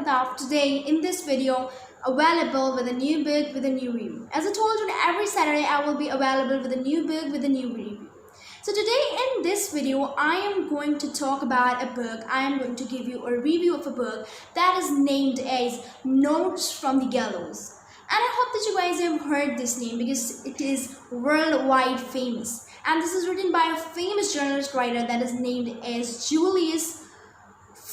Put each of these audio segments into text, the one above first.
have today in this video available with a new book with a new review. As I told you, every Saturday I will be available with a new book with a new review. So today in this video I am going to talk about a book. I am going to give you a review of a book that is named as Notes from the Gallows. And I hope that you guys have heard this name because it is worldwide famous. And this is written by a famous journalist writer that is named as Julius.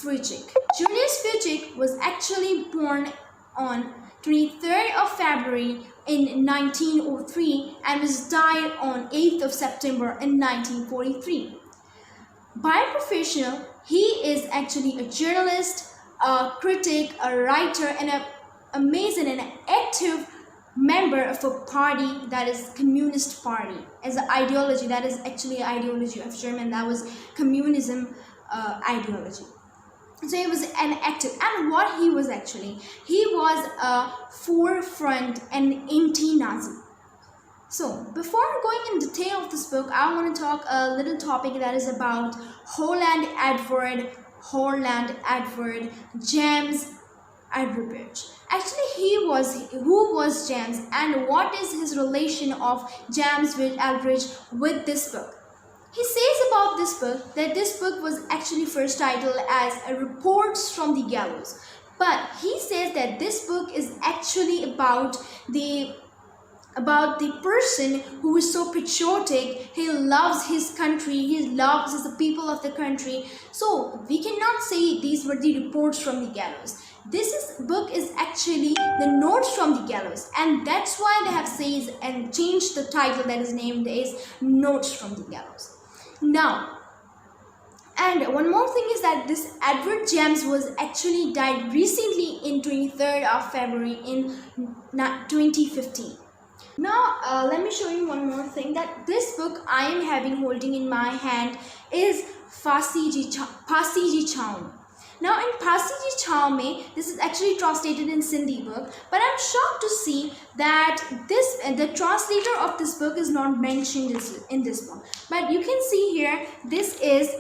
Julius Fucik was actually born on 23rd of February in 1903 and was died on 8th of September in 1943. By profession, he is actually a journalist, a critic, a writer, and an amazing and active member of a party that is Communist Party. As an ideology, that is actually an ideology of German, that was communism ideology. So he was an active, and what he was actually, he was a forefront and anti-Nazi. So before going in detail of this book, I want to talk a little topic that is about Holland Edward James Albrecht. Actually, who was James, and what is his relation of James Albrecht with this book? He says about this book that this book was actually first titled as Reports from the Gallows, but he says that this book is actually about the person who is so patriotic. He loves his country, he loves the people of the country. So we cannot say these were the reports from the gallows. This book is actually the Notes from the Gallows, and that's why they have said and changed the title that is named as Notes from the Gallows. Now, and one more thing is that this Edward James was actually died recently in 23rd of February in 2015. Now, let me show you one more thing, that this book I am holding in my hand is Phasi Ji Chhaon. Now in Phasi Ji Chhaon, this is actually translated in Sindhi book, but I'm shocked to see that the translator of this book is not mentioned in this book. But you can see here, this is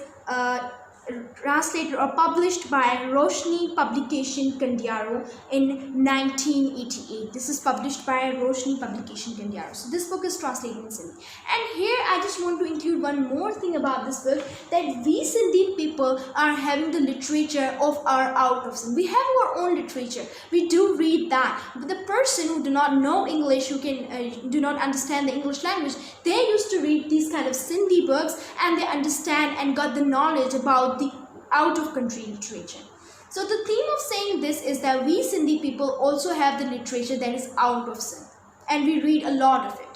translated or published by Roshni Publication Kandiaro in 1988. This is published by Roshni Publication Kandiaro. So this book is translated in Sindhi. And here I just want to include one more thing about this book, that we Sindhi people are having the literature of our out of Sindh. We have our own literature. We do read that. But the person who do not know English, who can do not understand the English language, they used to read these kind of Sindhi books and they understand and got the knowledge about the out of country literature. So the theme of saying this is that we Sindhi people also have the literature that is out of Sindh, and we read a lot of it.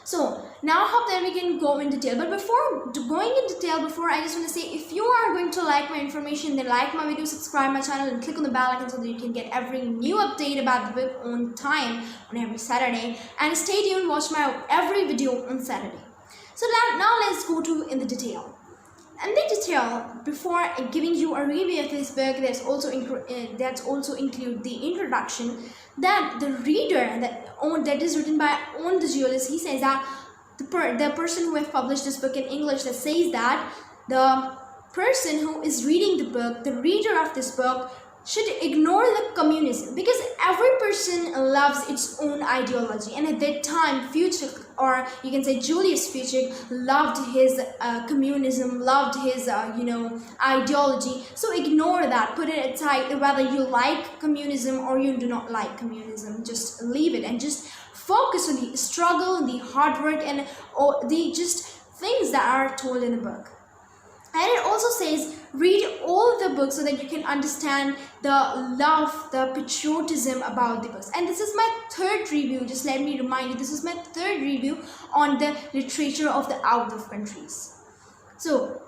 So now I hope that we can go in detail. But before going in detail, I just want to say, if you are going to like my information, then like my video, subscribe my channel, and click on the bell icon so that you can get every new update about the book on time on every Saturday. And stay tuned, watch my every video on Saturday. So now let's go to in the detail. And the detail, before giving you a review of this book, that's also include the introduction, that the reader that is written by the Julius, he says that the person who has published this book in English, that says that the person who is reading the book, the reader of this book, should ignore the communism, because every person loves its own ideology, and at that time Fucik, or you can say Julius Fucik, loved his communism, loved his ideology. So ignore that, put it aside, whether you like communism or you do not like communism. Just leave it and just focus on the struggle, the hard work, and the just things that are told in the book. And it also says, read all the books so that you can understand the love, the patriotism about the books. And this is my third review, just let me remind you, this is my third review on the literature of the out of countries. So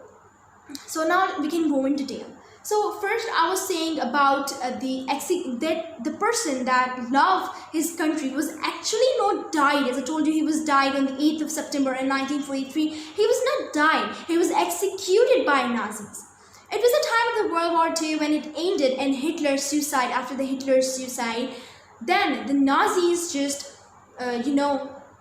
now we can go in detail. So first I was saying about the person that loved his country was actually not died. As I told you, he was died on the 8th of September in 1943. He was not died, he was executed by Nazis. It was the time of the World War II when it ended and Hitler's suicide. After the Hitler's suicide, then the Nazis just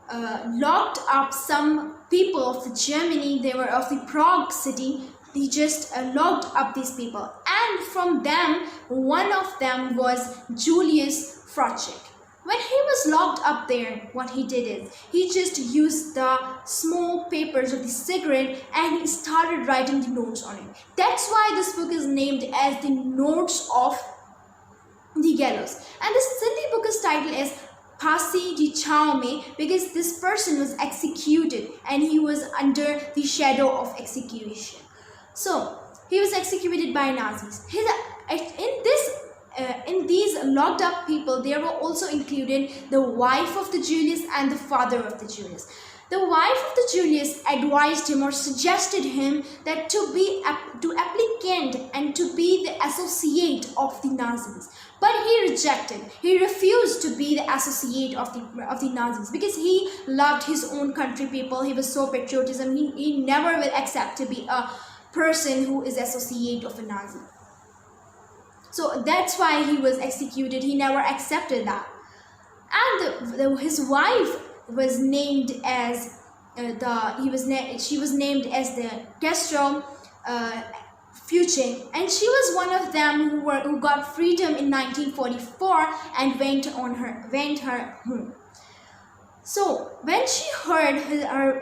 locked up some people of the Germany. They were of the Prague city, he just locked up these people, and from them, one of them was Julius fucik. When he was locked up there, what he did is he just used the small papers of the cigarette and he started writing the notes on it. That's why this book is named as the Notes of the Gallows. And this Sindhi book is titled as Phasi di Chhau Mein, because this person was executed and he was under the shadow of execution. So he was executed by Nazis. In these locked up people, there were also included the wife of the Julius and the father of the Julius. The wife of the Julius advised him or suggested him that to applicant and to be the associate of the Nazis. But he rejected. He refused to be the associate of the Nazis because he loved his own country people. He was so patriotism. He never will accept to be a person who is associate of a Nazi. So that's why he was executed. He never accepted that. And his wife was named as she was named as the Castro fucik, and she was one of them who got freedom in 1944 and went her home. So when she heard,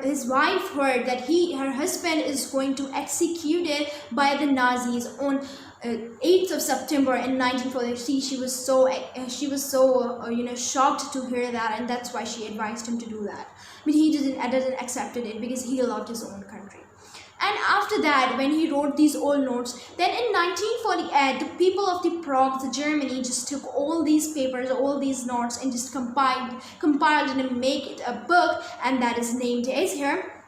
his wife heard that her husband is going to executed by the Nazis on 8th of September in 1943, she was so shocked to hear that, and that's why she advised him to do that. But he didn't accept it because he loved his own country. And after that, when he wrote these old notes, then in 1948, the people of the Prague, Germany, just took all these papers, all these notes, and just compiled it and make it a book, and that is named as here,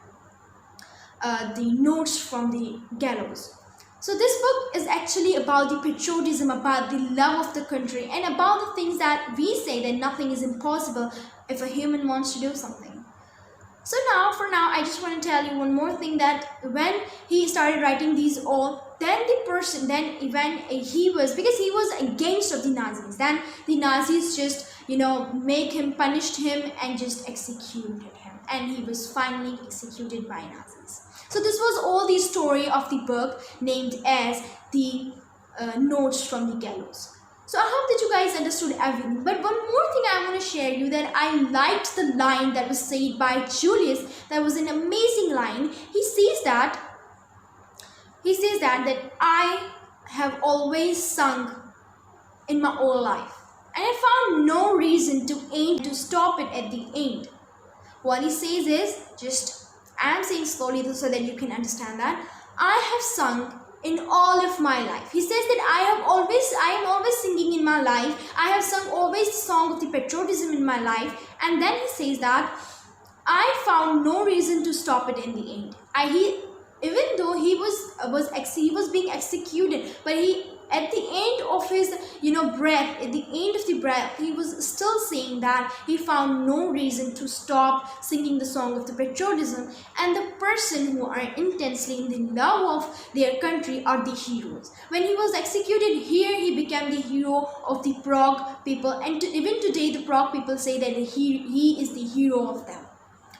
the Notes from the Gallows. So this book is actually about the patriotism, about the love of the country, and about the things that we say that nothing is impossible if a human wants to do something. So for now, I just want to tell you one more thing, that when he started writing these all, then because he was against of the Nazis, then the Nazis just, punished him and just executed him. And he was finally executed by Nazis. So this was all the story of the book named as the Notes from the Gallows. So I hope that you guys understood everything. But one more thing I want to share you, that I liked the line that was said by Julius. That was an amazing line. He says that I have always sung in my whole life, and I found no reason to stop it at the end. What he says is, I am saying slowly so that you can understand that, I have sung in all of my life. He says that I am always singing in my life. I have sung always the song of the patriotism in my life. And then he says that I found no reason to stop it in the end. Even though he was being executed, but at the end of his breath, he was still saying that he found no reason to stop singing the song of the patriotism, and the person who are intensely in the love of their country are the heroes. When he was executed here, he became the hero of the Prague people, and even today the Prague people say that he is the hero of them.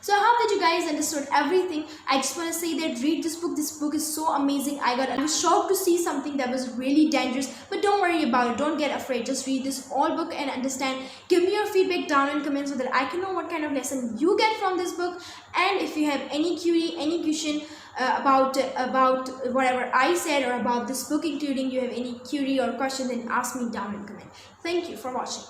So I hope that you guys understood everything. I just want to say that read this book. This book is so amazing. I was shocked to see something that was really dangerous. But don't worry about it. Don't get afraid. Just read this all book and understand. Give me your feedback down in comments so that I can know what kind of lesson you get from this book. And if you have any query, any question about whatever I said or about this book including, you have any query or question, then ask me down in comment. Thank you for watching.